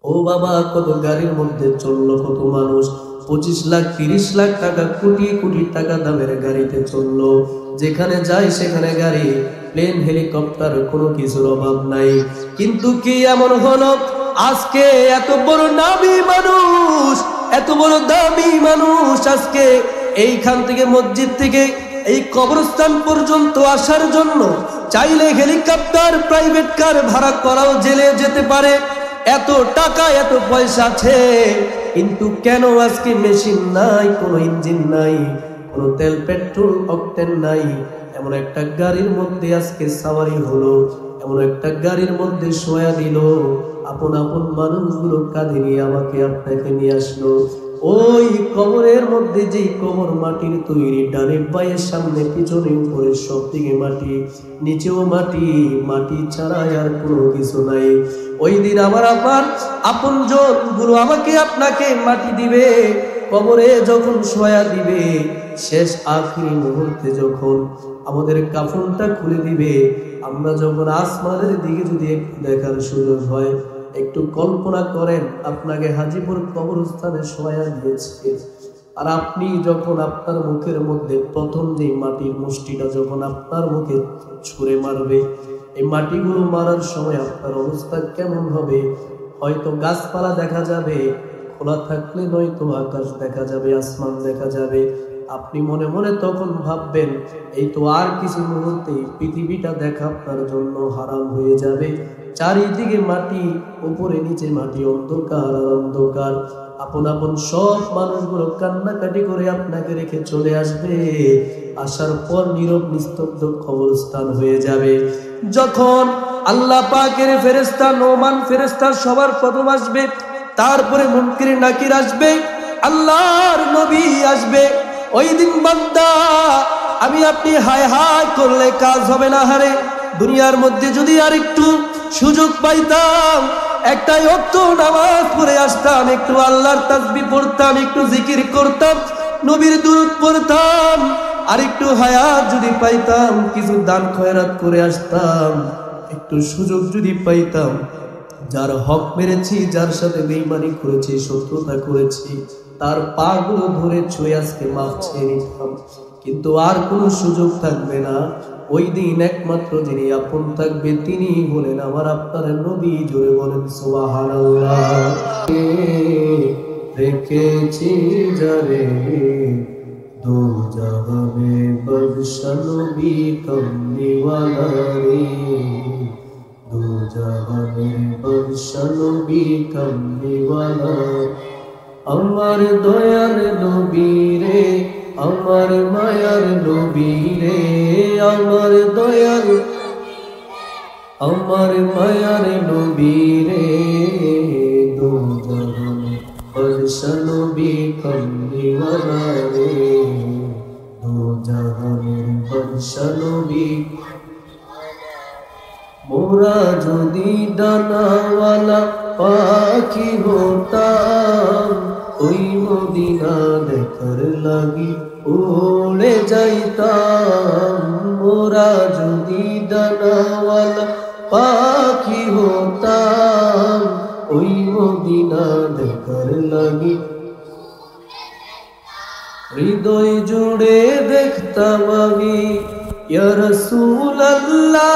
ও বাবা, কত গাড়ির মধ্যে চললো, কত মানুষ 25 লাখ 30 লাখ টাকা, কোটি কোটি টাকা দামের গাড়িতে চললো। যেখানে যায় সেখানে গাড়ি, প্লেন, হেলিকপ্টার, কোনো কিছুর অভাব নাই। কিন্তু কি এমন হলো আজকে এত বড় নামী মানুষ, এত বড় দামি মানুষ আজকে এইখান থেকে, মসজিদ থেকে এই কবরস্থান পর্যন্ত আসার জন্য চাইলে হেলিকপ্টার, প্রাইভেট কার ভাড়া করাও জেলে যেতে পারে, এত টাকা এত পয়সা আছে। কিন্তু কেন আজকে মেশিন নাই, কোনো ইঞ্জিন নাই, কোনো তেল পেট্রোল অকটেন নাই, এমন একটা গাড়ির মধ্যে আজকে সাওয়ারি হলো, এমন একটা গাড়ির মধ্যে শোয়া দিল, আপন আপন মানুষগুলো কাঁধে নিয়ে আমাকে আপনাকে নিয়ে আসলো। ওই কবরের মধ্যে, যেই কবর মাটির তৈরি, ডানে বাঁয়ে সামনে পিছনে উপরে সব দিকে মাটি, নিচেও মাটি, মাটি ছাড়া আর কোনো কিছু নাই। ওই দিন আমার আপনজন গুলো আমাকে আপনাকে মাটি দিবে, কবরে যখন শোয়া দিবে, শেষ আখেরি মুহূর্তে যখন আমাদের কাফনটা খুলে দিবে, আমরা যখন আসমানের দিকে যদি একটু দেখার সুযোগ হয়, একটু কল্পনা করেন আপনাকে হাজীপুর কবরস্থানে শোয়া দিয়েছে, আর আপনি যখন আপনার মুখের মধ্যে প্রথম যে মাটির মুষ্টিটা যখন আপনার মুখে ছুঁড়ে মারবে, এই মাটিগুলো মারার সময় আপনার অবস্থা কেমন হবে? হয়তো গাছপালা দেখা যাবে, খোলা থাকলে নয়তো আকাশ দেখা যাবে, আসমান দেখা যাবে। আপনি মনে মনে তখন ভাববেন, এই তো আর কিছু মুহূর্তে পৃথিবীটা দেখা আপনার জন্য হারাম হয়ে যাবে। চারিদিকে মাটি, উপরে নিচে মাটি, অন্ধকার আর অন্ধকার। আপন আপন সব মানুষগুলো কান্নাকাটি করে আপনাকে রেখে চলে আসবে। আসার পর নীরব নিস্তব্ধ কবরস্থান হয়ে যাবে। যখন আল্লাহ পাকের ফেরেশতা, নোমান ফেরেশতা সবার প্রথম আসবে, তারপরে মুনকির নাকির আসবে, আল্লাহর নবী আসবে। ওই দিন বান্দা, আমি আপনি হায় হায় করলে কাজ হবে না। হারে দুনিয়ার মধ্যে যদি আর একটু সুযোগ পাইতাম, একটা ওয়াক্ত নামাজ পড়ে আসতাম, একটু আল্লাহর তাসবিহ পড়তাম, একটু জিকির করতাম, নবীর দুরূদ পড়তাম, আর একটু হায়াত যদি পাইতাম, কিছু দান খয়রাত করে আসতাম, একটু সুযোগ যদি পাইতাম, যার হক মেরেছি, যার সাথে বেঈমানি করেছি, শত্রুতা করেছি, তার পা গুলো ধরে ছুঁয়ে আজকে মাফ চেয়ে নিতাম। কিন্তু আর কোনো সুযোগ থাকবে না। ওই দিন একমাত্র যিনি আপন থাকবে তিনি বলেন আমার আপনার নবী। জোরে বলেন সুবহানাল্লাহ। রেখেছি যারে দো জাহানে বাদশা নবী কমলিওয়ালা রে, দো জাহানে বাদশা নবী কমলিওয়ালা। আমার দয়ার নবী রে, আমার মায়ার নবী রে, আমার দয়ার, আমার মায়ার নবী রে, দো জাহানে বাদশা নবী কমলিওয়ালা রে, দো জাহানের বাদশা নবী। মোরা যদি ডানাওয়ালা পাখি হতাম, ওই মদিনা দেখার লাগি উড়ে যাইতাম। মোরা যদি ডানাওয়ালা পাখি হতাম, ওই মদিনা দেখার লাগি হৃদয় জুড়ে দেখতাম আমি ইয়া রাসূলুল্লাহ।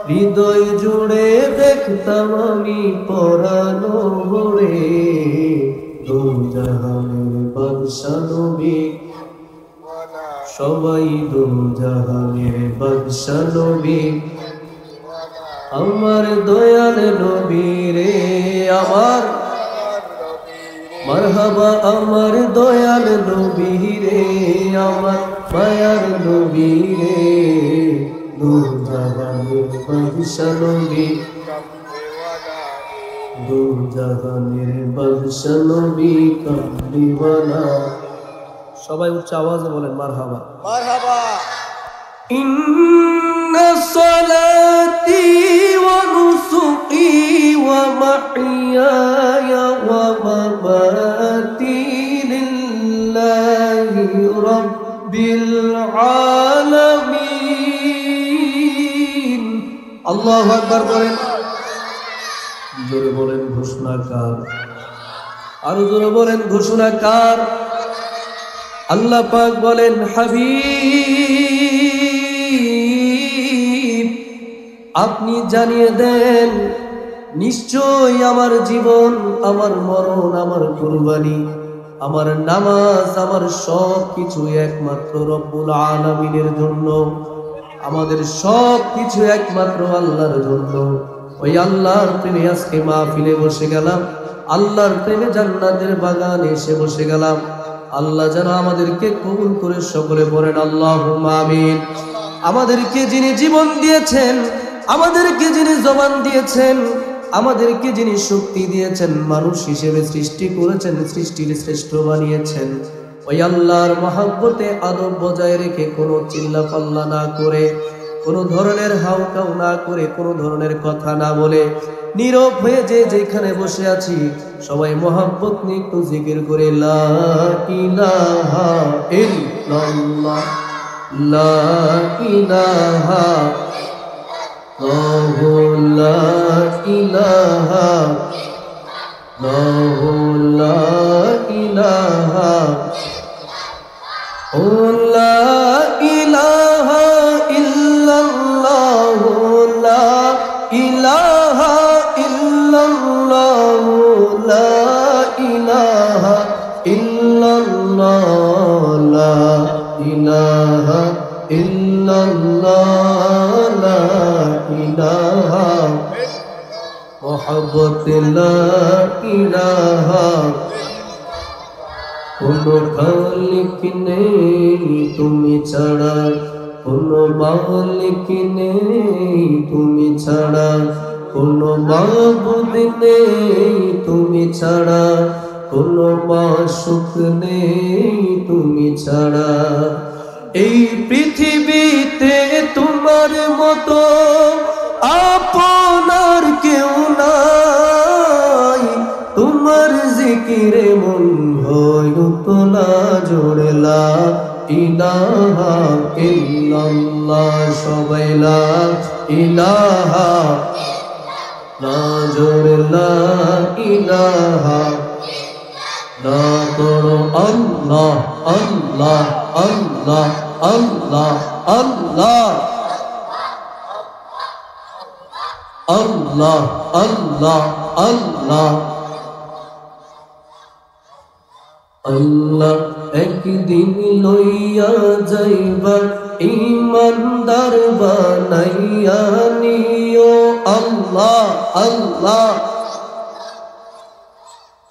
হৃদয় জুড়ে দেখতাম আমি পরানো ভরে, দো জাহানের বাদশা নবী। সবাই দো জাহানের বাদশা নবী, আমার দয়াল নবী রে, আমার মারহাবা, আমার দয়াল নবী রে, আমার মায়ার নবী রে, দো জাহানের বাদশা নবী, দো জাহানের বাদশা নবী কমলিওয়ালা। সবাই উচ্চ আওয়াজে বলেন মারহাবা, মারহাবা। ইন্না সালাতি ওয়া নুসুকি ওয়া মাহইয়ায়া ওয়া মামাতি লিল্লাহি রাব্বিল আলামিন। আল্লাহু আকবার বলেন, জোরে বলেন ঘোষণাকার, আরো জোরে বলেন ঘোষণাকার। আল্লাহ পাক বলেন, হাবিব আপনি জানিয়ে দেন, নিশ্চয় আমার জীবন, আমার মরণ, আমার কুরবানি, আমার নামাজ, আমার সব কিছু একমাত্র রব্বুল আলামিনের জন্য। আমাদের সব কিছু একমাত্র আল্লাহর জন্য। ওই আল্লাহর প্রেমে আজকে মাহফিলে বসে গেলাম, আল্লাহর প্রেমে জান্নাতের বাগানে এসে বসে গেলাম। আল্লাহ যেন আমাদেরকে কবুল করে সকলে পড়েন আল্লাহুম্মা আমিন। আমাদেরকে যিনি জীবন দিয়েছেন, আমাদেরকে যিনি জবান দিয়েছেন, আমাদেরকে যিনি শক্তি দিয়েছেন, মানুষ হিসেবে সৃষ্টি করেছেন, সৃষ্টির শ্রেষ্ঠ বানিয়েছেন, ওই আল্লাহর মহব্বতে আদব বজায় রেখে কোনো চিল্লা পাল্লা না করে, কোনো ধরনের হাউকাউ না করে, কোনো ধরনের কথা না বলে নীরব হয়ে যে যেখানে বসে আছি সবাই মহব্বত নিয়ে একটু জিকির করে লা ইলাহা ইল্লাল্লাহ, লা ইলাহা লা ইলাহা লা ইলাহা লা ইলাহা ইল্লাল্লাহ, লা ইলাহা ইল্লাল্লাহ, লা ইলাহা ইল্লাল্লাহ, লা ইলাহা ইল্লাল্লাহ, লা ইলাহা মুহাব্বত, লা ইলাহা। কোনো খালিক নেই তুমি ছাড়া, কোনো মালিক নেই তুমি ছাড়া, কোনো মাবুদ নেই তুমি ছাড়া, কোনো মাশুক নেই তুমি ছাড়া। এই পৃথিবীতে তোমার মতো আপনার কেউ নাই, তোমার জিকিরে মন হয় উতলা জোরে লা ইলাহা ইল্লাল্লাহ, সবাই লা ইলাহা, না জোরে লা ইলাহা, না করো আল্লাহ আল্লাহ আল্লাহ আল্লাহ আল্লাহ আল্লাহ আল্লাহ আল্লাহ। আল্লাহ একদিন লইয়া যাইবার ইমানদার বানাইয়া নিও, আল্লাহ আল্লাহ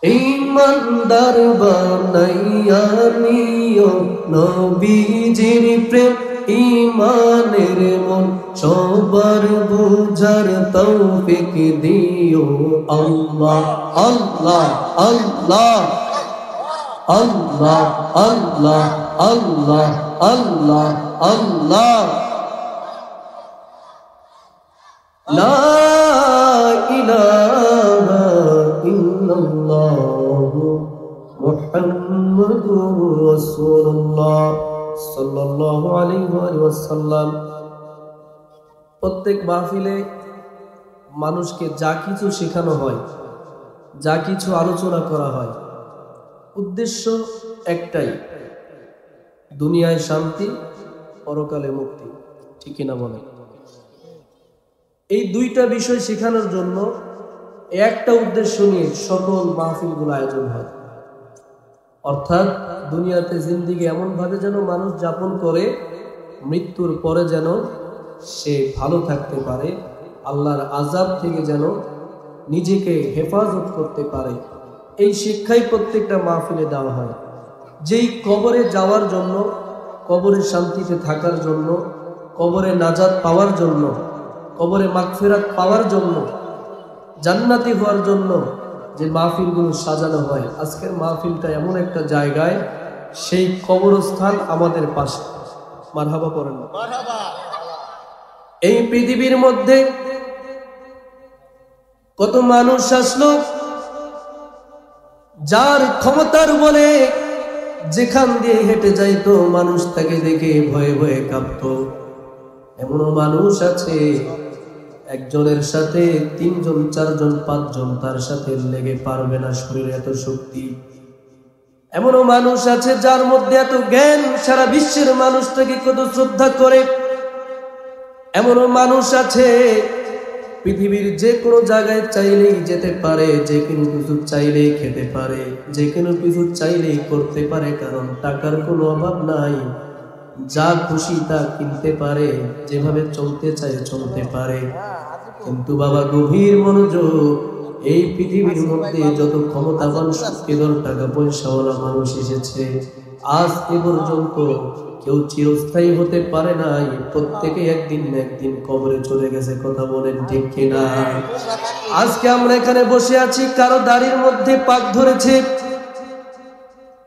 ইমানদার বানাইয়া নিও। নবীজির প্রেম ইমানের মন সবার বুঝার তৌফিক দিও, আল্লাহ আল্লাহ আল্লাহ আল্লাহ আল্লাহ আল্লাহ আল্লাহ আল্লাহ। লা ইলাহা ইল্লাল্লাহ মুহাম্মাদুর রাসূলুল্লাহ সাল্লাল্লাহু আলাইহি ওয়াসাল্লাম। প্রত্যেক মাহফিলে মানুষকে যা কিছু শেখানো হয়, যা কিছু আলোচনা করা হয়, উদ্দেশ্য একটাই, দুনিয়ায় শান্তি, পরকালে মুক্তি। ঠিক কিনা বলেন? এই দুইটা বিষয় শেখানোর জন্য একটা উদ্দেশ্য নিয়ে সকল মাহফিলগুলো আয়োজন হয়। অর্থাৎ দুনিয়াতে জিন্দেগি এমনভাবে যেন মানুষ যাপন করে, মৃত্যুর পরে যেন সে ভালো থাকতে পারে, আল্লাহর আযাব থেকে যেন নিজেকে হেফাজত করতে পারে, এই শিক্ষাই প্রত্যেকটা মাহফিলে দেওয়া হয়। যেই কবরে যাওয়ার জন্য, কবরে শান্তিতে থাকার জন্য, কবরে নাজাত পাওয়ার জন্য, কবরে মাগফিরাত পাওয়ার জন্য, জান্নাতি হওয়ার জন্য যে মাহফিলগুলো সাজানো হয়, আজকের মাহফিলটা এমন একটা জায়গায়, সেই কবরস্থান আমাদের পাশে। মারহাবা পড়েন না? এই পৃথিবীর মধ্যে কত মানুষ আসলো, যার ক্ষমতার বলে যেখান দিয়ে হেঁটে যাইতো মানুষ তাকে দেখে ভয়ে ভয়ে কাঁপতো। এমনও মানুষ আছে একজনের সাথে 3 জন 4 জন 5 জন তার সাথে লেগে পারবে না, শরীরে এত শক্তি। এমনও মানুষ আছে যার মধ্যে এত জ্ঞান, সারা বিশ্বের মানুষ তাকে কত শ্রদ্ধা করে। এমনও মানুষ আছে পৃথিবীর যে কোনো জায়গায় চাইলেই যেতে পারে, যে কোনো কিছু চাইলেই খেতে পারে, যে কোনো কিছু চাইলেই করতে পারে, কারণ টাকার কোনো অভাব নাই। যা খুশি তা কিনতে পারে, যেভাবে চলতে চায় চলতে পারে। কিন্তু বাবা গভীর মনোযোগ, এই পৃথিবীর মধ্যে যত ক্ষমতাবান শক্তিধর টাকা পয়সাওয়ালা মানুষ এসেছে, আজ এ পর্যন্ত কেউ চিরস্থায়ী হতে পারে নাই। প্রত্যেকে একদিন না একদিন কবরে চলে গেছে। কথা বলেন ঠিক কিনা? আজকে আমরা এখানে বসে আছি, কারো দাড়ির মধ্যে পাক ধরেছে,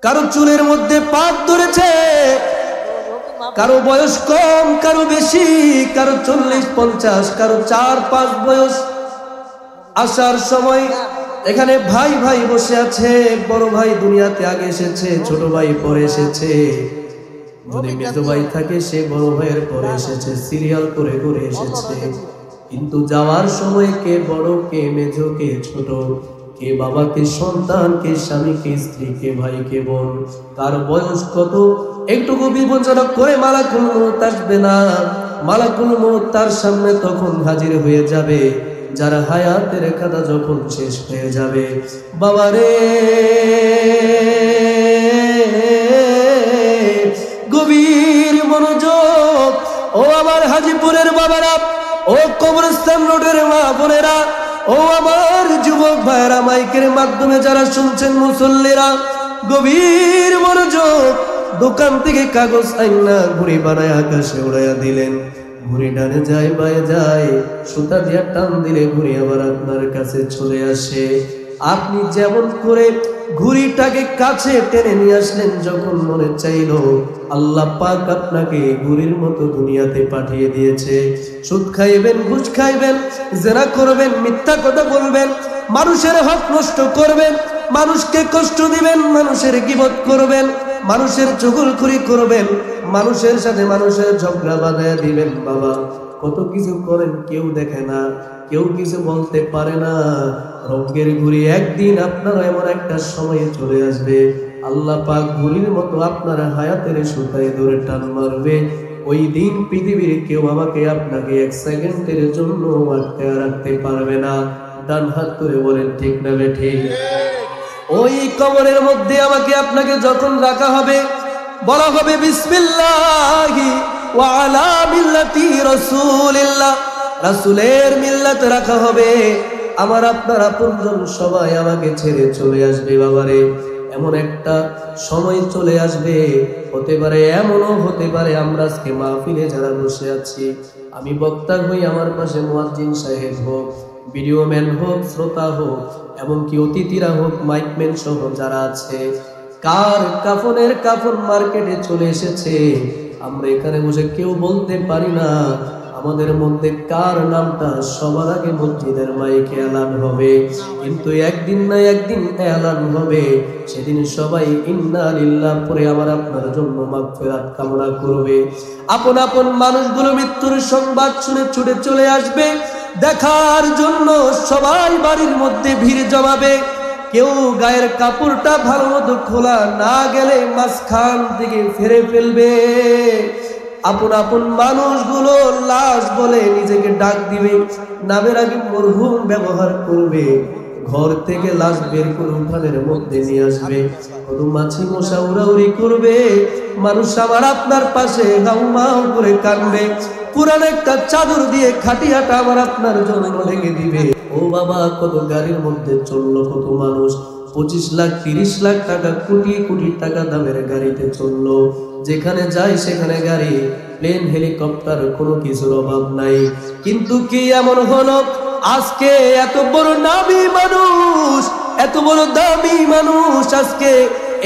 কারো চুলের মধ্যে পাক ধরেছে, কারো বয়স কম, কারো বেশি, কারো 40-50, কারো 4-5 বয়স। আসার সময় এখানে ভাই ভাই বসে আছে। বড় ভাই দুনিয়াতে আগে এসেছে, ছোট ভাই পরে এসেছে। যদি মেজো ভাই থাকে সে বড় ভাইয়ের পরে এসেছে, সিরিয়াল করে করে এসেছে। কিন্তু যাওয়ার সময় কে বড়, কে মেজো, কে ছোট, কে বাবা, কে সন্তান, কে স্বামী, কে স্ত্রী, কে ভাই, কে বোন, কার বয়স কত, একটুকু বিবেচনা করে মালাকুল মউত আসবে না। মালাকুল মউত তার সামনে তখন হাজির হয়ে যাবে, যার হায়াতের খাতা যখন শেষ হয়ে যাবে। বাবারে গভীর মনোযোগ, ও আমার হাজিপুরের বাবারা, ও কবরস্থান রোডের মা বোনেরা, ও আমার যুবক ভাইরা, মাইকের মাধ্যমে যারা শুনছেন মুসল্লিরা, গভীর মনোযোগ। দোকান থেকে কাগজ আইনা ঘুড়ি বানায় আকাশে উড়াইয়া দিলেন। ঘুড়ি ডানে যায় বায়ে যায়, সুতা দিয়া টান দিলে ঘুড়ি আবার আপনার কাছে চলে আসে। আপনি যেমন করে ঘুড়িটাকে কাছে টেনে নিয়ে আসলেন, যখন মনে চাইলো, আল্লাহ পাক আপনাকে ঘুড়ির মতো দুনিয়াতে পাঠিয়ে দিয়েছে। সুদ খাইবেন, ঘুষ খাইবেন, জেনা করবেন, মিথ্যা কথা বলবেন, মানুষের হক নষ্ট করবেন, মানুষকে কষ্ট দিবেন, মানুষের গীবত করবেন, মানুষের চুগলখড়ি করবেন, মানুষের সাথে মানুষের ঝগড়া বাঁধাইয়া দিবেন। বাবা কত কিছু করেন, কেউ দেখে না, কেউ কিছু বলতে পারে না। রঙের ঘুড়ি একদিন আপনার এমন একটা সময়ে চলে আসবে, আল্লাহ পাক ঘুড়ির মতো আপনার হায়াতের সুতায় ধরে টান মারবে। ওই দিন পৃথিবীর কেউ আমাকে আপনাকে 1 সেকেন্ডের জন্য আটকে রাখতে পারবে না। ডান হাত করে বলেন ঠিক না ঠিক? ওই কবরের মধ্যে আমাকে আপনাকে যখন রাখা হবে, বলা হবে বিসমিল্লাহি ওয়া আলা মিল্লাতি রাসূলিল্লাহ, রাসূলের মিল্লাত রাখা হবে। আমার আপনার আপনজন সবাই আমাকে ছেড়ে চলে আসবে। বাবারে এমন একটা সময় চলে আসবে, হতে পারে এমনও হতে পারে আমরা আজকে মাহফিলে যারা বসে আছি, আমি বক্তা হই, আমার পাশে মুয়াজ্জিন সাহেব হোক, ভিডিও ম্যান হোক, শ্রোতা হোক, এমনকি অতিথিরা হোক, মাইকম্যান সহ যারা আছে, কার কাফনের কাফন মার্কেটে চলে এসেছে, আমরা এখানে বসে কেউ বলতে পারি না। আমাদের মধ্যে কার নামটা সবার আগে মসজিদের মাইকে এলান হবে, কিন্তু একদিন না একদিন এলান হবে। সেদিন সবাই ইন্না লিল্লাহ পরে আমার আপনার জন্য মাগফিরাত কামনা করবে। আপন আপন মানুষগুলো মৃত্যুর সংবাদ শুনে ছুটে চলে আসবে দেখার জন্য। সবাই বাড়ির মধ্যে ভিড় জমাবে। কেউ গায়ের কাপড়টা ভালো মতো খোলা না গেলে মাঝখান থেকে ফেরে ফেলবে। আপন আপন মানুষগুলো লাশ বলে নিজেকে ডাক দিবে, নামের আগে মরহুম ব্যবহার করবে। ঘর থেকে লাশ বের করে উঠানের মধ্যে নিয়ে আসবে। কত মাছি মশা উড়াউড়ি করবে। মানুষ আমার আপনার পাশে গাউমাউ করে কাঁদবে। পুরান একটা চাদর দিয়ে খাটিয়াটা আমার আপনার জন্য ঢেকে দিবে। ও বাবা, কত গাড়ির মধ্যে চললো কত মানুষ, 25 লাখ 30 লাখ টাকা, কোটি কোটি টাকা দামের গাড়িতে চললো। যেখানে যায় সেখানে গাড়ি, প্লেন, হেলিকপ্টার, কোনো কিছুর অভাব নাই। কিন্তু কি এমন হলো, আজকে এত বড় নামী মানুষ, এত বড় দামি মানুষ আজকে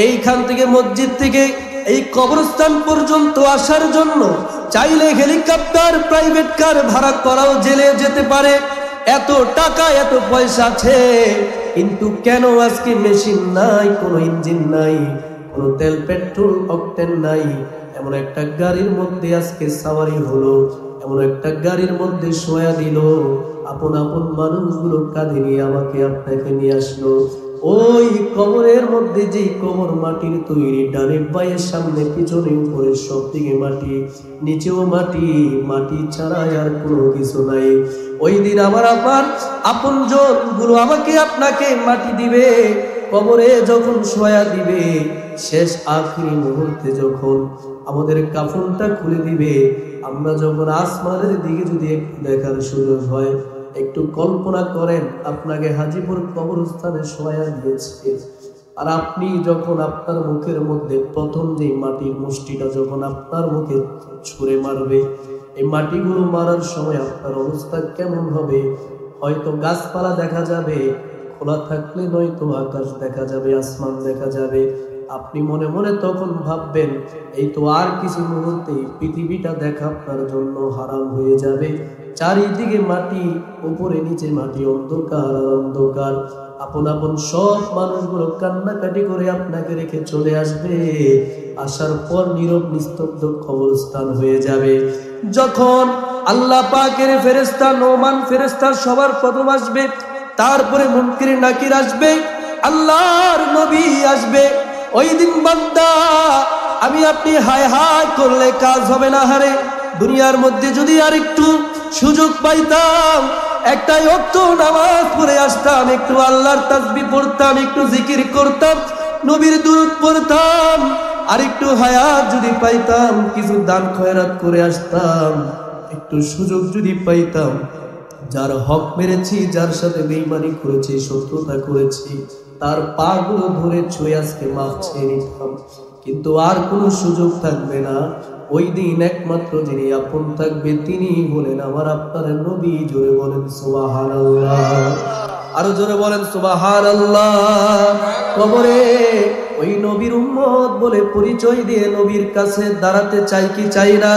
এইখান থেকে মসজিদ থেকে এই কবরস্থান পর্যন্ত আসার জন্য চাইলে হেলিকপ্টার, প্রাইভেট কার ভাড়া করাও জেলে যেতে পারে। এত টাকা এত পয়সা আছে, কিন্তু কেন আজকে মেশিন নাই, কোনো ইঞ্জিন নাই, কোনো তেল পেট্রোল অকটেন নাই, এমন একটা গাড়ির মধ্যে আজকে সাওয়ারি হলো, এমন একটা গাড়ির মধ্যে শোয়া দিল, আপন আপন মানুষগুলো কাঁধে নিয়ে আমাকে আপনাকে নিয়ে আসলো। ওই কবরের মধ্যে যে কবর মাটির তৈরি, ডানে বাঁয়ে সামনে পিছনে উপরে সব দিকে মাটি, নিচেও মাটি, মাটি ছাড়া আর কোনো কিছু নাই। ওই দিন আমার আপনার আপনজন গুলো আমাকে আপনাকে মাটি দিবে, কবরে যখন শোয়া দিবে, শেষ আখেরি মুহূর্তে যখন আমাদের কাফনটা খুলে দিবে, আমরা যখন আসমানের দিকে যদি একটু দেখার সুযোগ হয়, একটু কল্পনা করেন আপনাকে হাজীপুর কবরস্থানে শোয়া দিয়েছে, আর আপনি যখন আপনার মুখের মধ্যে প্রথম যে মাটির মুষ্টিটা যখন আপনার মুখে ছুঁড়ে মারবে, এই মাটিগুলো মারার সময় আপনার অবস্থা কেমন হবে? হয়তো গাছপালা দেখা যাবে খোলা থাকলে, নয়তো আকাশ দেখা যাবে, আসমান দেখা যাবে। আপনি মনে মনে তখন ভাববেন, এই তো আর কিছু মুহূর্তে পৃথিবীটা দেখা আপনার জন্য হারাম হয়ে যাবে। চারিদিকে মাটি, উপরে নিচে মাটি, অন্ধকার আর অন্ধকার। আপন আপন সব মানুষগুলো কান্নাকাটি করে আপনাকে রেখে চলে আসবে। আসার পর নীরব নিস্তব্ধ কবরস্থান হয়ে যাবে। যখন আল্লাহ পাকের ফেরেশতা, নোমান ফেরেশতা সবার প্রথম আসবে, তারপরে মুনকির নাকির আসবে, আল্লাহর নবী আসবে। ওই দিন বান্দা আমি আপনি হায় হায় করলে কাজ হবে না। হারে দুনিয়ার মধ্যে যদি আর একটু সুযোগ পাইতাম, একটাই ওয়াক্ত নামাজ পড়ে আসতাম, একটু আল্লাহর তাসবিহ পড়তাম, একটু জিকির করতাম, নবীর দুরূদ পড়তাম, আর একটু হায়াত যদি পাইতাম, কিছু দান খয়রাত করে আসতাম, একটু সুযোগ যদি পাইতাম, যার হক মেরেছি, যার সাথে বেঈমানি করেছি, শত্রুতা করেছি, তার পা গুলো ধরে ছুঁয়ে আজকে মাফ চেয়ে নিতাম। কিন্তু আর কোনো সুযোগ থাকবে না। ওই দিন একমাত্র যিনি আপন থাকবে তিনি বলেন আমার আপনার নবী। জোরে বলেন সুবহানাল্লাহ, আরো জোরে বলেন সুবহানাল্লাহ। কবরে ওই নবীর উম্মত বলে পরিচয় দিয়ে নবীর কাছে দাঁড়াতে চাই কি চাই না?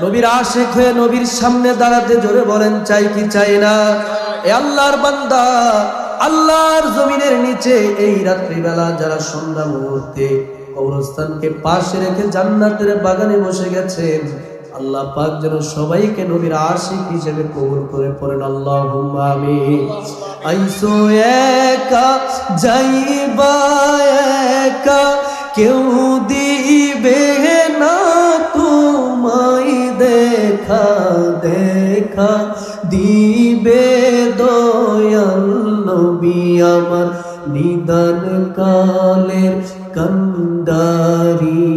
নবীর আশিক হয়ে নবীর সামনে দাঁড়াতে জোরে বলেন চাই কি চাই না? এ আল্লাহর বান্দা, আল্লাহর জমিনের নিচে এই রাত্রিবেলা যারা সন্ধ্যা মুহূর্তে কবরস্থানকে পাশে রেখে জান্নাতের বাগানে বসে গেছেন, আল্লাহ পাক যেন সবাইকে নবীর আশিক হিসেবে কবুল করে পড়েন আল্লাহুম্মা আমিন। আইসো একা যাইবা একা, কেউ দিবে না তোমায় দেখা, দেখা দিবে দয়াল নবী আমার নিদান কালের কান্ডারি।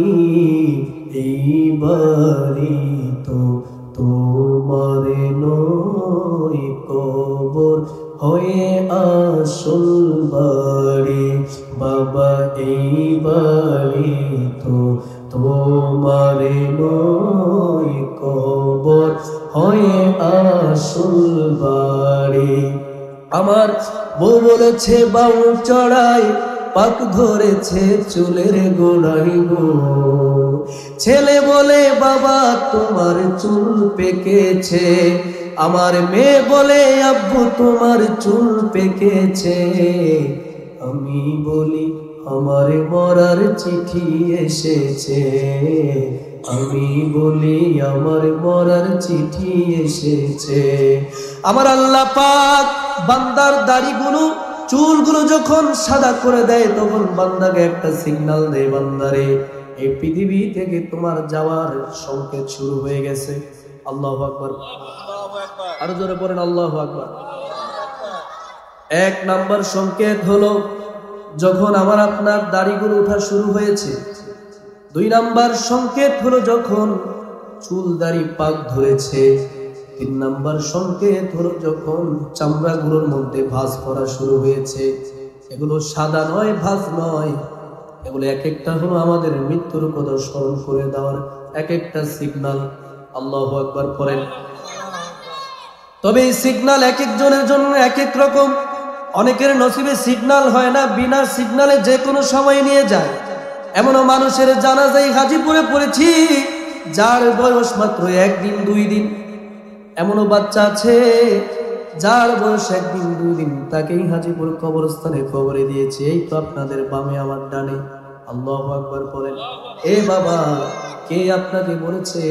এইবারি তো তোমার নয় কবর হয়ে আসল বাড়ি, বাবা এইবারি তো তোমার নয় কবর হয়ে আসল বাড়ি। আমার বউ বলেছে বাউ চড়াই, পাক ধরেছে চুলের গোড়াই গো। ছেলে বলে বাবা তোমার চুল পেকেছে, আমার মেয়ে বলে আব্বু তোমার চুল পেকেছে। আমি বলি আমার মরার চিঠি এসেছে, আমি বলি আমার মরার চিঠি এসেছে। আমার আল্লাহ পাক বান্দার দাড়িগুলো চুলগুলো যখন সাদা করে দেয়, তখন বান্দাকে একটা সিগন্যাল দেয়, বান্দারে এই পৃথিবী থেকে তোমার যাওয়ার সংকেত শুরু হয়ে গেছে। আল্লাহু আকবার, আরো জোরে বলেন আল্লাহু আকবার। এক নাম্বার সংকেত হলো যখন আমার আপনার দাড়িগুলো ওঠা শুরু হয়েছে। দুই নাম্বার সংকেত হলো যখন চুল দাড়ি পাক ধরেছে। তিন নাম্বার সংকেত হলো যখন চামড়াগুলোর মধ্যে ভাঁজ করা শুরু হয়েছে। এগুলো সাদা নয়, ভাঁজ নয়, এগুলো এক একটা হলো আমাদের মৃত্যুর কথা স্মরণ করে দেওয়ার এক একটা সিগন্যাল। আল্লাহু আকবার পড়েন। তবে এই সিগন্যাল এক একজনের জন্য এক এক রকম। অনেকের নসিবে সিগন্যাল হয় না, বিনা সিগন্যালে যে কোনো সময় নিয়ে যায়। এমনও মানুষের জানাজায় গাজীপুরে পড়েছি যার বয়স মাত্র 1 দিন 2 দিন। এমনও বাচ্চা আছে যার বয়স 1 দিন 2 দিন, তাকেই হাজীপুর কবরস্থানে কবরে দিয়েছে। এই তো আপনাদের বামে আমার ডানে আল্লাহু আকবার বলেন। এ বাবা, কে আপনাকে বলেছে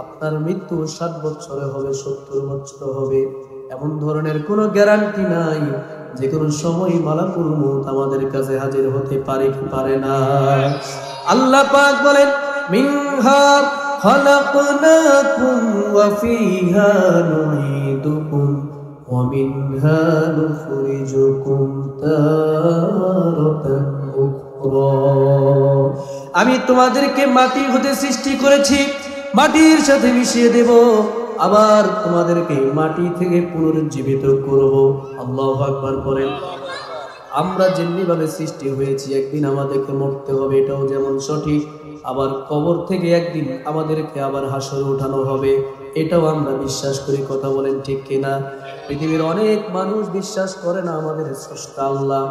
আপনার মৃত্যু 60 বছরে হবে, 70 বছর হবে? এমন ধরনের কোনো গ্যারান্টি নাই। যে কোনো সময় মালাকুল মউত আমাদের কাছে হাজির হতে পারে কি পারে না? আল্লাহ পাক বলেন, মিনহা খালাকনাকুম ওয়া ফিহা নুঈদুকুম ওয়া মিনহা নুখরিজুকুম তারাতান উখরা। আমি তোমাদেরকে মাটি হতে সৃষ্টি করেছি, মাটির সাথে মিশিয়ে দেব, আবার তোমাদেরকে মাটি থেকে পুনরুজ্জীবিত করব। আল্লাহু আকবার বলেন। আমরা যেমনি ভাবে সৃষ্টি হয়েছি একদিন আমাদেরকে মরতে হবে, এটাও যেমন সঠিক। আবার কবর থেকে একদিন আমাদেরকে আবার হাসরে উঠানো হবে, এটাও আমরা বিশ্বাস করি। কথা বলেন ঠিক কিনা? পৃথিবীর অনেক মানুষ বিশ্বাস করে না আমাদের স্রষ্টা আল্লাহ,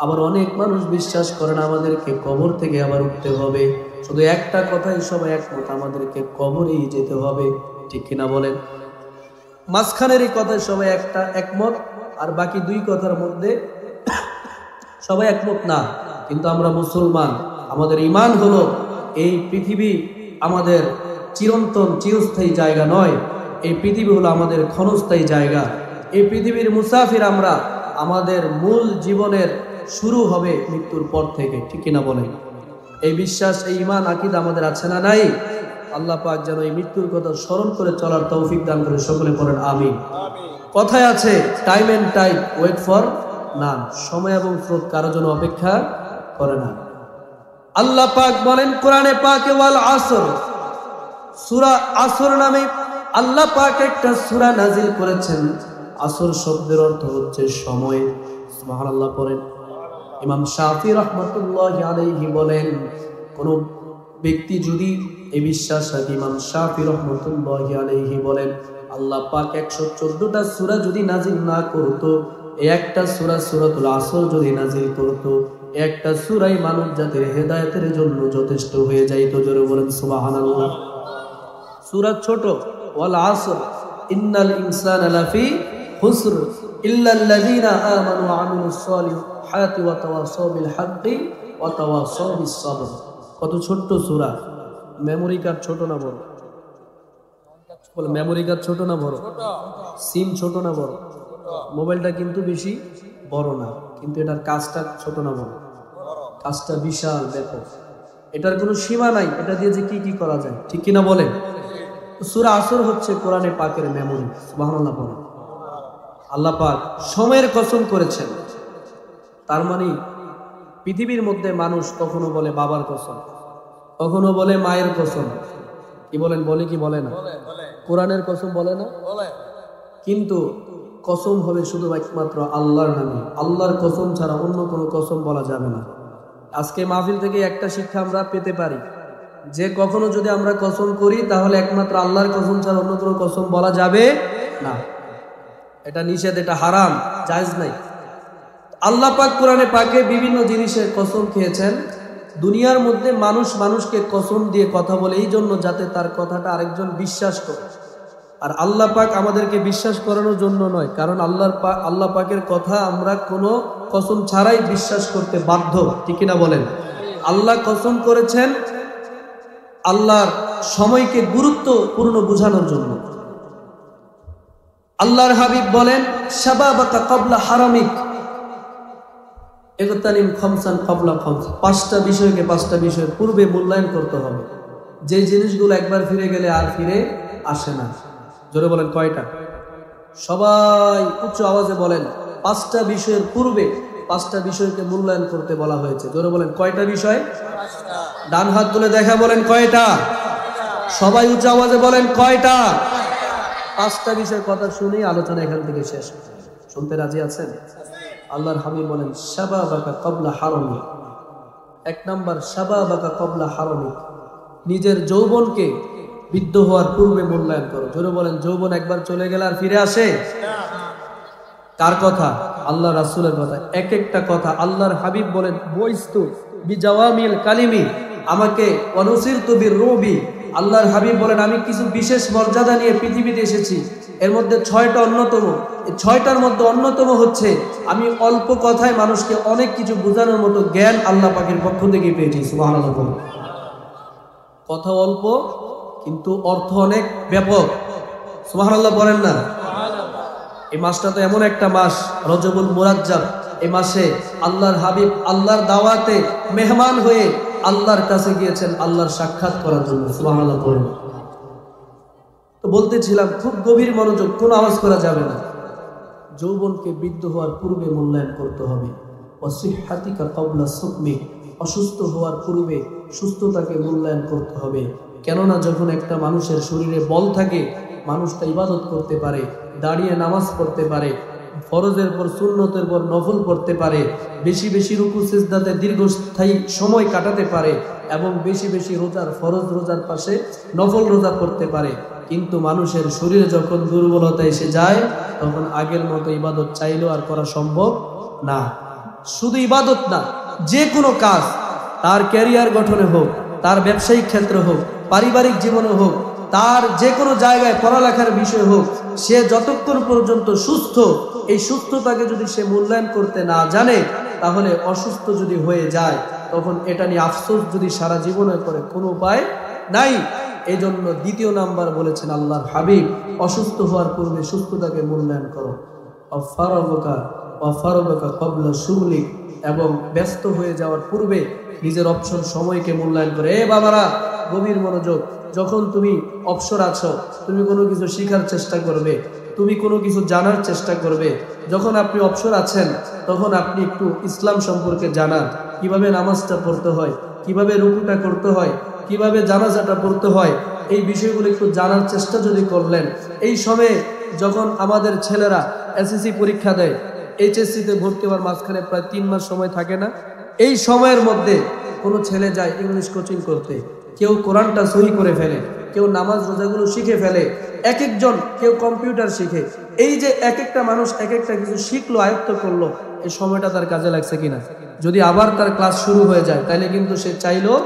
আবার অনেক মানুষ বিশ্বাস করে না আমাদেরকে কবর থেকে আবার উঠতে হবে। শুধু একটা কথাই সবাই একমত, আমাদেরকে কবরেই যেতে হবে। ঠিক কিনা বলেন? মাঝখানের এই কথায় সবাই একমত, আর বাকি দুই কথার মধ্যে সবাই একমত না। কিন্তু আমরা মুসলমান, আমাদের ঈমান হলো এই পৃথিবী আমাদের চিরন্তন চিরস্থায়ী জায়গা নয়। এই পৃথিবী হলো আমাদের ক্ষণস্থায়ী জায়গা। এই পৃথিবীর মুসাফির আমরা। আমাদের মূল জীবনের শুরু হবে মৃত্যুর পর থেকে। ঠিক কিনা বলেন? এই বিশ্বাস, এই ঈমান, আকীদা আমাদের আছে না নাই? আল্লাহ পাক যেন এই মৃত্যুর কথা স্মরণ করে চলার তৌফিক দান করে। সকলে পড়েন আমিন। কথায় আছে, time and time wait for none. সময় এবং স্রোত কারো জন্য অপেক্ষা করে না। আল্লাহ পাক বলেন কোরআনে পাকে, ওয়াল আসর, সূরা আসর নামে আল্লাহ পাক একটা সূরা নাজিল করেছেন। আসর শব্দের অর্থ হচ্ছে সময়। সুবহানাল্লাহ পড়েন। ইমাম শাফি রাহমাতুল্লাহি আলাইহি বলেন, কোন ব্যক্তি যদি এই বিশ্বাস রাখে, ইমাম শাফি রাহমাতুল্লাহি আলাইহি বলেন, আল্লাহ পাক 114টা সূরা যদি নাজিল না করতো, এই একটা সূরা সূরাতুল আসর যদি নাজিল করতো, একটা সূরাই মানব জাতির হেদায়েতের জন্য যথেষ্ট হয়ে যাইত। জোরে বলেন সুবহানাল্লাহ। সূরা ছোট, ওয়াল আসর ইন্নাল ইনসানা লাফি খুসর ইল্লাল্লাযীনা আমানু ওয়া আমিলুস সলিহাতি ওয়া তাওয়াসাউ বিল হাক্কি ওয়া তাওয়াসাউ বিস সাবর। কত ছোট্ট সূরা। মেমোরি কার্ড ছোট না বড়? বলে মেমোরি কার্ড ছোট না বড়? সিম ছোট না বড়? মোবাইলটা কিন্তু বেশি বড় না, কিন্তু এটার কাজটা ছোট না বড়? কাজটা বিশাল ব্যাপক। এটার কোনো সীমা নাই, এটা দিয়ে যে কি কি করা যায়। ঠিক কিনা বলেন? সূরা আসর হচ্ছে কোরআনে পাকের মেমোরি। সুবহানাল্লাহ বলেন। আল্লাহ পাক সময়ের কসম করেছেন। তার মানে পৃথিবীর মধ্যে মানুষ কখনো বলে বাবার কসম, কখনো বলে মায়ের কসম। কি বলেন? বলে কি বলে না? কোরআনের কসম বলে না? কিন্তু কসম হবে শুধু একমাত্র আল্লাহর নামে। আল্লাহর কসম ছাড়া অন্য কোনো কসম বলা যাবে না। আজকে মাহফিল থেকে একটা শিক্ষা আমরা পেতে পারি যে কখনো যদি আমরা কসম করি তাহলে একমাত্র আল্লাহর কসম ছাড়া অন্য কোনো কসম বলা যাবে না। এটা নিষেধ, এটা হারাম, জায়েজ নাই। আল্লাহ পাক কোরআনে পাকে বিভিন্ন জিনিসের কসম খেয়েছেন। দুনিয়ার মধ্যে মানুষ মানুষকে কসম দিয়ে কথা বলে এই জন্য যাতে তার কথাটা আরেকজন বিশ্বাস করে। আর আল্লাহ পাক আমাদেরকে বিশ্বাস করানোর জন্য নয়, কারণ আল্লাহ পাকের কথা আমরা কোনো কসম ছাড়াই বিশ্বাস করতে বাধ্য। ঠিক কিনা বলেন? আল্লাহ কসম করেছেন আল্লাহর সময়কে গুরুত্বপূর্ণ বোঝানোর জন্য। আল্লাহর হাবিব বলেন, শাবাবাকা ক্বাবলা হারামিক ইগতানিম খামসান ক্বাবলা খামস। 5টা বিষয়কে 5টা বিষয়ের পূর্বে মূল্যায়ন করতে হবে। যে জিনিসগুলো একবার ফিরে গেলে আর ফিরে আসে না। জোরে বলেন কয়টা? সবাই উচ্চ আওয়াজে বলেন, 5টা বিষয়ের পূর্বে 5টা বিষয়কে মূল্যায়ন করতে বলা হয়েছে। জোরে বলেন কয়টা বিষয়? ডান হাত তুলে দেখা বলেন কয়টা? সবাই উচ্চ আওয়াজে বলেন কয়টা? 5টা বিষয়ের কথা শুনেই আলোচনা এখান থেকে শেষ। শুনতে রাজি আছেন? আল্লাহর হাবিব বলেন, শাবাবাকা ক্বাবলা হারামিক। 1 নাম্বার, শাবাবাকা ক্বাবলা হারামিক, নিজের যৌবনকে বৃদ্ধ হওয়ার পূর্বে মূল্যায়ন করো। জোরে বলেন, যৌবন একবার চলে গেলে আর ফিরে আসে? কার কথা? আল্লাহ রাসূলের কথা। এক একটা কথা আল্লাহর হাবিব বলেন, বইস্তু বিজাওয়ামিল কালিমি, আমাকে ওয়ানুসিরতু বিররুবি আল্লাহর হাবিব বলেন, আমি কিছু বিশেষ মর্যাদা নিয়ে পৃথিবীতে এসেছি, এর মধ্যে 6টা অন্যতম। এই 6টার মধ্যে অন্যতম হচ্ছে আমি অল্প কথায় মানুষকে অনেক কিছু বোঝানোর মতো জ্ঞান আল্লাহ পাকের পক্ষ থেকে পেয়েছি। সুবহানাল্লাহ। কথা অল্প কিন্তু অর্থ অনেক ব্যাপক। সুবহানাল্লাহ বলেন না? এই মাসটা তো এমন একটা মাস, রজবুল মুরাজ্জাব। এই মাসে আল্লাহর হাবিব আল্লাহর দাওয়াতে মেহমান হয়ে আল্লাহর কাছে গিয়েছেন আল্লাহর সাক্ষাৎ করার জন্য। সুবহানাল্লাহ বলেন। তো বলতেছিলাম, খুব গভীর মনোযোগ, কোনো আওয়াজ করা যাবে না। যৌবনকে বৃদ্ধ হওয়ার পূর্বে মূল্যায়ন করতে হবে। ওয়াসিহ্হাতিকা ক্বাবলা সুকমিক, অসুস্থ হওয়ার পূর্বে সুস্থতাকে মূল্যায়ন করতে হবে। কেননা যখন একটা মানুষের শরীরে বল থাকে, মানুষটা ইবাদত করতে পারে, দাঁড়িয়ে নামাজ পড়তে পারে, ফরজের পর সুন্নতের পর নফল পড়তে পারে, বেশি বেশি রুকু সিজদাতে দীর্ঘস্থায়ী সময় কাটাতে পারে এবং বেশি বেশি রোজার ফরজ রোজার পাশে নফল রোজা করতে পারে। কিন্তু মানুষের শরীরে যখন দুর্বলতা এসে যায়, তখন আগের মতো ইবাদত চাইলেও আর করা সম্ভব না। শুধু ইবাদত না, যে কোনো কাজ, তার ক্যারিয়ার গঠনে হোক, তার ব্যবসায়িক ক্ষেত্রে হোক, পারিবারিক জীবনে হোক, তার যে কোনো জায়গায় পড়ালেখার বিষয় হোক, সে যতক্ষণ পর্যন্ত সুস্থ, এই সুস্থতাকে যদি সে মূল্যায়ন করতে না জানে, তাহলে অসুস্থ যদি হয়ে যায়, তখন এটা নিয়ে আফসোস যদি সারা জীবনে করে, কোনো উপায় নাই। এই জন্য 2য় নাম্বার বলেছেন আল্লাহর হাবিব, অসুস্থ হওয়ার পূর্বে সুস্থতাকে মূল্যায়ন করো। ওয়াফারগাকা ক্বাবলা শুগলিক, এবং ব্যস্ত হয়ে যাওয়ার পূর্বে নিজের অবসর সময়কে মূল্যায়ন করে। বাবারা, গভীর মনোযোগ। যখন তুমি অবসর আছো, তুমি কোনো কিছু শেখার চেষ্টা করবে, তুমি কোনো কিছু জানার চেষ্টা করবে। যখন আপনি অবসর আছেন, তখন আপনি একটু ইসলাম সম্পর্কে জানান, কিভাবে নামাজটা পড়তে হয়, কিভাবে রুকুটা করতে হয়, কিভাবে জানাজাটা পড়তে হয়, এই বিষয়গুলো একটু জানার চেষ্টা যদি করলেন। এই সময়ে যখন আমাদের ছেলেরা এসএসসি পরীক্ষা দেয়, এইচএসসিতে ভর্তি হওয়ার মাঝখানে প্রায় 3 মাস সময় থাকে না? এই সময়ের মধ্যে কোনো ছেলে যায় ইংলিশ কোচিং করতে, কেউ কোরআনটা সহি করে ফেলে, কেউ নামাজ রোজাগুলো শিখে ফেলে, এক একজন, কেউ কম্পিউটার শিখে। এই যে এক একটা মানুষ এক একটা কিছু শিখলো, আয়ত্ত করলো, এই সময়টা তার কাজে লাগছে কিনা? যদি আবার তার ক্লাস শুরু হয়ে যায়, তাহলে কিন্তু সে চাইলেও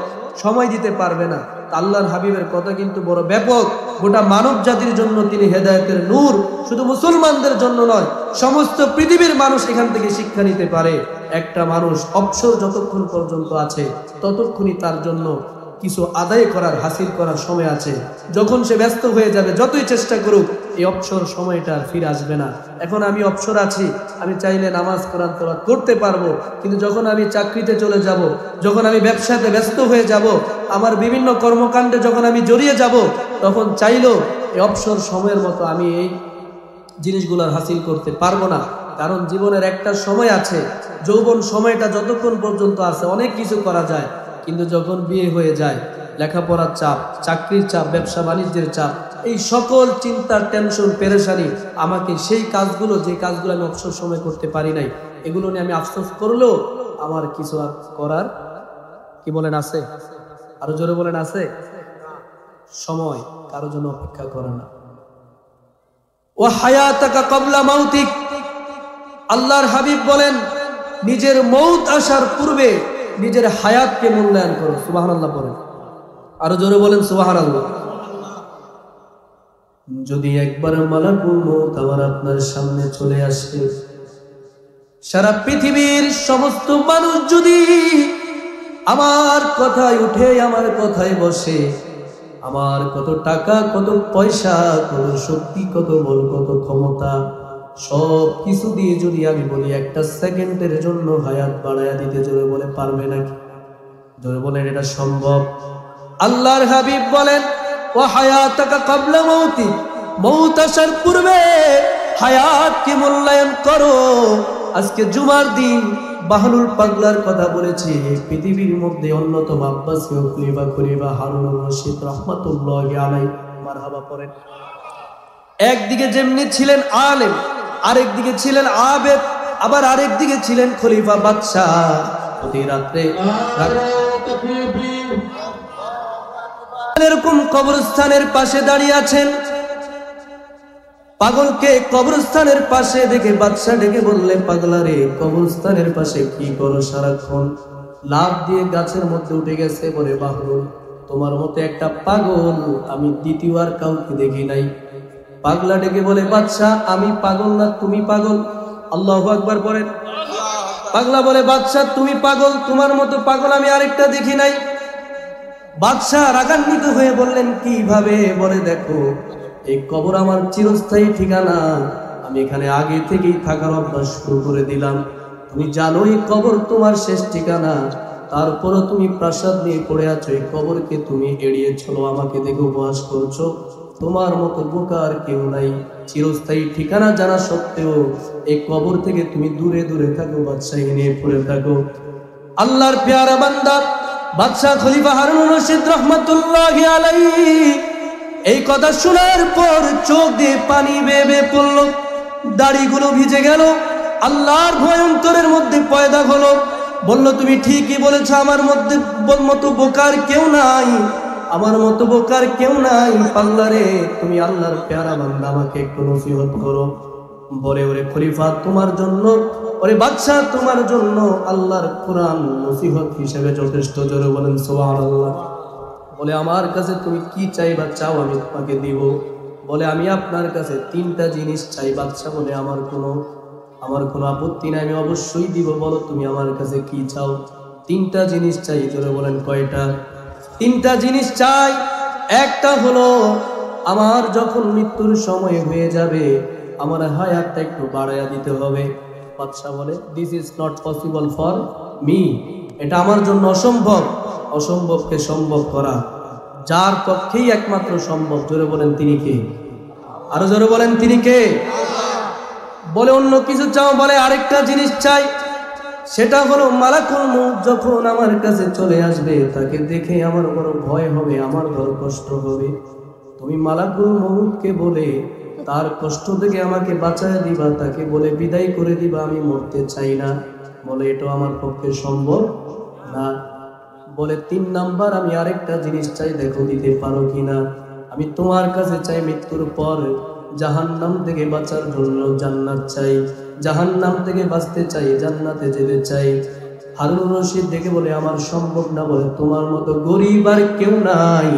সময় দিতে পারবে না। আল্লাহর হাবিবের কথা কিন্তু বড় ব্যাপক। গোটা মানব জাতির জন্য তিনি হেদায়েতের নূর, শুধু মুসলমানদের জন্য নয়, সমস্ত পৃথিবীর মানুষ এখান থেকে শিক্ষা নিতে পারে। একটা মানুষ অবসর যতক্ষণ পর্যন্ত আছে, ততক্ষণই তার জন্য কিছু আদায় করার, হাসিল করার সময় আছে। যখন সে ব্যস্ত হয়ে যাবে, যতই চেষ্টা করুক, এই অবসর সময়টা আর ফিরে আসবে না। এখন আমি অবসর আছি, আমি চাইলে নামাজ কোরআন তেলাওয়াত করতে পারবো, কিন্তু যখন আমি চাকরিতে চলে যাব, যখন আমি ব্যবসাতে ব্যস্ত হয়ে যাব, আমার বিভিন্ন কর্মকাণ্ডে যখন আমি জড়িয়ে যাব, তখন চাইলেও এই অবসর সময়ের মতো আমি এই জিনিসগুলো হাসিল করতে পারবো না। কারণ জীবনের একটা সময় আছে, যৌবন সময়টা যতক্ষণ পর্যন্ত আছে অনেক কিছু করা যায়, কিন্তু যখন বিয়ে হয়ে যায়, লেখাপড়ার চাপ, চাকরির চাপ, ব্যবসা বাণিজ্যের চাপ, এই সকল চিন্তার টেনশন পেরেশানি আমাকে সেই কাজগুলো, যে কাজগুলো আমি অবসর সময় করতে পারি নাই, এগুলো নিয়ে আমি আফসোস করলেও আমার কিছু আর করার, কি বলেন, আছে? আরো জোরে বলেন, আছে? সময় কারো জন্য অপেক্ষা করে না। ওয়া হায়াতাকা ক্বাবলা মাউতিক, আল্লাহর হাবিব বলেন, নিজের মৌত আসার পূর্বে নিজের হায়াতকে মূল্যায়ন করো। সুবহানাল্লাহ বলেন, আরো জোরে বলেন সুবহানাল্লাহ। যদি একবার মালাকুল মউত আমার আপনার সামনে চলে আসে, সারা পৃথিবীর সমস্ত মানুষ যদি আমার কথায় উঠে, আমার কথায় বসে, আমার কত টাকা, কত পয়সা, কত শক্তি, কত বল, কত ক্ষমতা, সব কিছু দিয়ে যদি আমি বলি একটা সেকেন্ডের জন্য হায়াত বাড়ায়া দিতে, জোরে বলে পারবে নাকি? জোরে বলেন, এটা সম্ভব? আল্লাহর হাবিব বলেন, ও হায়াতাকা ক্বাবলা মাউতি, মউত আসার পূর্বে হায়াতকে মূল্যায়ন করো। আজকে জুমার দিন বাহলুল পাগলার কথা বলেছি, পৃথিবীর মধ্যে অন্যতম আব্বাসীয় খলিফা হারুনুর রশিদ রাহমাতুল্লাহি আলাইহি, মারহাবা পড়েন। একদিকে যেমনি ছিলেন আলেম, আরেকদিকে ছিলেন আবেদ, আবার আরেকদিকে ছিলেন খলিফা বাদশাহ। প্রতি রাত্রে এরকম কবরস্থানের পাশে দাঁড়িয়ে আছেন। পাগলকে কবরস্থানের পাশে দেখে বাদশা ডেকে বললে, পাগলা রে, কবরস্থানের পাশে কি করো সারাক্ষণ? লাফ দিয়ে গাছের মধ্যে উঠে গেছে বলে বাহলুল। তোমার মতো একটা পাগল আমি দ্বিতীয়বার কাউকে দেখি নাই। পাগলা ডেকে বলে, বাদশা আমি পাগল না তুমি পাগল? আল্লাহু আকবার বলেন। পাগলা বলে, বাদশা তুমি পাগল, তোমার মতো পাগল আমি আরেকটা দেখি নাই। বাদশা রাগান্বিত হয়ে বললেন, কিভাবে? বলে, দেখো এই কবর আমার চিরস্থায়ী ঠিকানা, আমি এখানে আগে থেকেই থাকার অভ্যাস শুরু করে দিলাম। তুমি জানো এই কবর তোমার শেষ ঠিকানা, তারপরও তুমি প্রাসাদ নিয়ে পড়ে আছো, এই কবরকে তুমি এড়িয়ে চলো, আমাকে দেখে উপহাস করছো। তোমার মতো বোকা আর কেউ নাই। চিরস্থায়ী ঠিকানা জানা সত্ত্বেও এই কবর থেকে তুমি দূরে দূরে থাকো, বাদশাহী নিয়ে পড়ে থাকো। আল্লাহর পেয়ারা বান্দা বাদশাহ খলিফা হারুনুর রশিদ রাহমাতুল্লাহি আলাইহি এই কথা শোনার পর চোখ দিয়ে পানি বেয়ে বেয়ে পড়ল, দাড়িগুলো ভিজে গেল। আল্লাহর ভয় অন্তরের মধ্যে পয়দা হলো। বলল, তুমি ঠিকই বলেছ, আমার মতো বোকার কেউ নাই, আমার মতো বোকার কেউ নাই। পাগলা রে, তুমি আল্লাহর পেয়ারা বান্দা, আমাকে একটু নসিহত করো। বলে, ওরে খলিফা তোমার জন্য, ওরে বাদশাহ তোমার জন্য আল্লাহর কোরআন নসিহত হিসেবে যথেষ্ট। জোরে বলেন সুবহানাল্লাহ। বলে, আমার কাছে তুমি কি চাইবা চাও, আমি তোমাকে দিব। বলে, আমি আপনার কাছে 3টা জিনিস চাই। বাদশাহ বলে, আমার কোনো আপত্তি নাই, আমি অবশ্যই দিব। বলো তুমি আমার কাছে কি চাও? 3টা জিনিস চাই। জোরে বলেন, কয়টা? 3টা জিনিস চাই। একটা হলো, আমার যখন মৃত্যুর সময় হয়ে যাবে আমার হায়াতটা একটু বাড়াইয়া দিতে হবে। বাদশাহ বলে, this is not possible for me, এটা আমার জন্য অসম্ভব। অসম্ভবকে সম্ভব করা যার পক্ষেই একমাত্র সম্ভব। জোরে বলেন, তিনি কে? আরো জোরে বলেন, তিনি কে? বলে, অন্য কিছু চাও? বলে, আরেকটা জিনিস চাই, সেটা হলো মালাকুল মউত যখন আমার কাছে চলে আসবে তাকে দেখে আমার বড় ভয় হবে, আমার বড় কষ্ট হবে। তুমি মালাকুল মউতকে বলে তার কষ্ট থেকে আমাকে বাঁচায় দিবা, তাকে বলে বিদায় করে দিবা, আমি মরতে চাই না। বলে, এটা আমার পক্ষে সম্ভব না। বলে, 3 নাম্বার আমি আরেকটা জিনিস চাই, দেখো দিতে পারো কিনা। আমি তোমার কাছে চাই মৃত্যুর পর জাহান্নাম থেকে বাঁচার জন্য জান্নাত চাই, জাহান্নাম থেকে বাঁচতে চাই, জান্নাতে যেতে চাই। হারুনুর রশিদ দেখে বলে, আমার সম্ভব না। বলে, তোমার মতো গরিব আর কেউ নাই,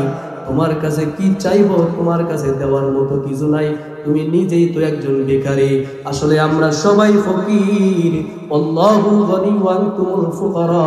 তোমার কাছে কি চাইবো, তোমার কাছে দেওয়ার মতো কিছু নাই, তুমি নিজেই তো একজন ভিখারি। আসলে আমরা সবাই ফকির, আল্লাহু গনি ওয়া আনতুমুল ফুকারা,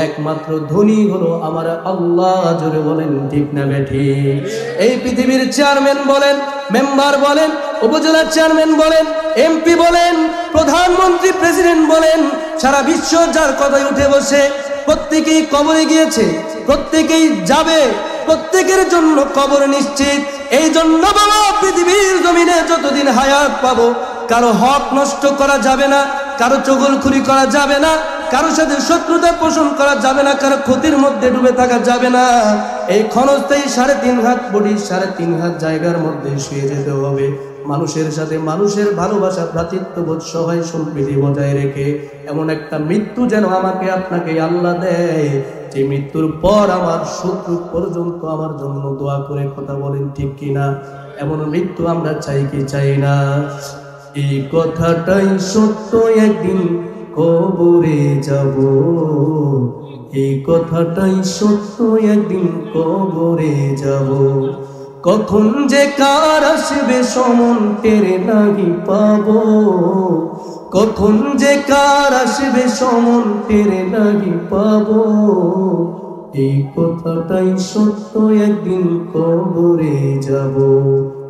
একমাত্র ধনী হলো আমার আল্লাহ। জোরে বলেন, ঠিক না বেঠিক? এই পৃথিবীর চেয়ারম্যান বলেন, মেম্বার বলেন, উপজেলা চেয়ারম্যান বলেন, এমপি বলেন, প্রধানমন্ত্রী, প্রেসিডেন্ট বলেন, সারা বিশ্ব যার কথায় উঠে বসে, প্রত্যেকেই কবরে গিয়েছে, প্রত্যেকেই যাবে, প্রত্যেকের জন্য কবর নিশ্চিত। এই জন্য বলো, পৃথিবীর জমিনে যতদিন হায়াত পাবো কারো হক নষ্ট করা যাবে না, কারো চগলখুরি করা যাবে না, কারো সাথে শত্রুতা পোষণ করা যাবে না, কারো ক্ষতির মধ্যে ডুবে থাকা যাবে না। এই ক্ষণস্থায়ী 3.5 হাত বডি 3.5 হাত জায়গার মধ্যে শুয়ে যেতে হবে। মানুষের সাথে মানুষের ভালোবাসা, ভ্রাতৃত্ববোধ, সহায় সম্প্রীতি বজায় রেখে এমন একটা মৃত্যু যেন আমাকে আপনাকে আল্লাহ দেয়, যে মৃত্যুর পর আমার শত্রু পর্যন্ত আমার জন্য দোয়া করে। কথা বলেন, ঠিক কিনা? এমন মৃত্যু আমরা চাই কি চাই না? এই কথাটাই সত্য, একদিন কবরে যাব। এই কথাটাই সত্য, একদিন কবরে যাব। কখন যে কার আসবে সমন টেরে নাহি পাবো, কখন যে কার আসবে সমন টেরে নাহি পাবো। এই কথাটাই সত্য, একদিন কবরে যাব।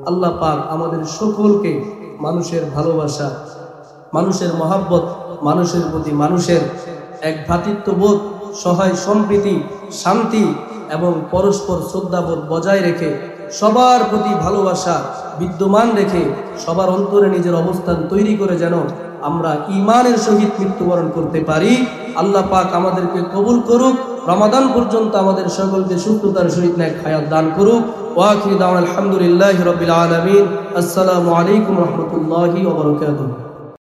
আল্লাহ পাক আমাদের সকলকে মানুষের ভালোবাসা, মানুষের মহাব্বত, মানুষের প্রতি মানুষের এক ভ্রাতৃত্ববোধ, সহায় সম্প্রীতি, শান্তি এবং পরস্পর শ্রদ্ধাবোধ বজায় রেখে, সবার প্রতি ভালোবাসা বিদ্যমান রেখে, সবার অন্তরে নিজের অবস্থান তৈরি করে যেন আমরা ঈমানের সহিত মৃত্যুবরণ করতে পারি। আল্লাহ পাক আমাদেরকে কবুল করুক। রমাদান পর্যন্ত আমাদের সকলকে সুস্থতার সহিত নেক হায়াত দান করুক। ওয়া আখিরু দাওয়ানা আলহামদুলিল্লাহি রাব্বিল আলামিন। আসসালামু আলাইকুম ওয়া রাহমাতুল্লাহি ওয়া বারাকাতুহু।